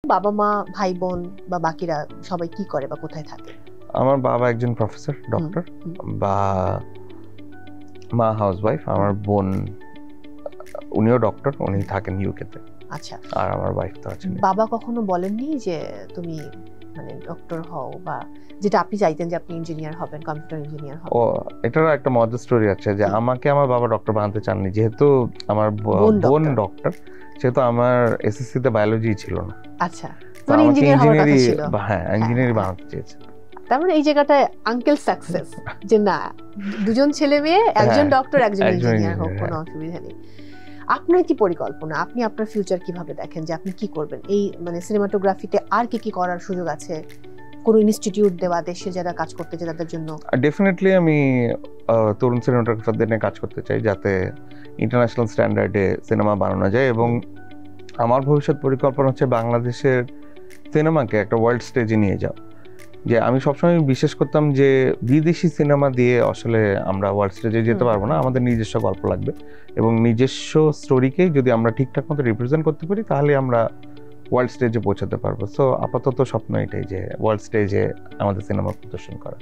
বাবা মা ভাই বোন বা বাকিরা সবাই কি করে বা কোথায় থাকে? আমার বাবা একজন প্রফেসর ডক্টর, বা মা হাউসওয়াইফ। আমার বোন উনিও ডক্টর, উনি থাকেন ইউকেতে। আচ্ছা, আর আমার ওয়াইফ তো আছেন। বাবা কখনো বলেননি যে তুমি মানে ডক্টর হও, বা যেটা আপনি চাইতেন যে আপনি ইঞ্জিনিয়ার হবেন, কম্পিউটার ইঞ্জিনিয়ার হবেন? ও, এটারও একটা মজার স্টোরি আছে যে আমাকে আমার বাবা ডক্টর বানাতে চাননি, যেহেতু আমার বোন ডক্টর, সেহেতু আমার এসএসসি তে বায়োলজি ছিল না। আচ্ছা, তো মানে আমাকে ইঞ্জিনিয়ার হওয়ার কথা ইঞ্জিনিয়ারিং, ছিল। হ্যাঁ ইঞ্জিনিয়ারিং বানাতে চেয়েছে। তার মানে এই জায়গাটায় আঙ্কেল সাকসেস, যে না দুজন ছেলে মেয়ে, একজন ডক্টর একজন ইঞ্জিনিয়ার হোক, কোনো অসুবিধা নেই। আপনার কি পরিকল্পনা, আপনি আপনার ফিউচার কিভাবে দেখেন, যে আপনি কি করবেন এই মানে সিনেমাটোগ্রাফিতে? আর কি কি করার সুযোগ আছে? কোন ইনস্টিটিউট দেওয়া, দেশে যারা কাজ করতে চায় তাদের জন্য? ডেফিনেটলি আমি তরুণ সিনেমাটোগ্রাফারদের নিয়ে কাজ করতে চাই, যাতে ইন্টারন্যাশনাল স্ট্যান্ডার্ডে সিনেমা বানানো যায়। এবং আমার ভবিষ্যৎ পরিকল্পনা হচ্ছে বাংলাদেশের সিনেমাকে একটা ওয়ার্ল্ড স্টেজে নিয়ে যাওয়া। যে আমি সবসময় বিশ্বাস করতাম যে বিদেশি সিনেমা দিয়ে আসলে আমরা ওয়ার্ল্ড স্টেজে যেতে পারবো না, আমাদের নিজস্ব গল্প লাগবে, এবং নিজস্ব স্টোরিকে যদি আমরা ঠিকঠাক মতো রিপ্রেজেন্ট করতে পারি তাহলে আমরা ওয়ার্ল্ড স্টেজে পৌঁছাতে পারবো। সো আপাতত স্বপ্ন এটাই যে ওয়ার্ল্ড স্টেজে আমাদের সিনেমা প্রদর্শন করা।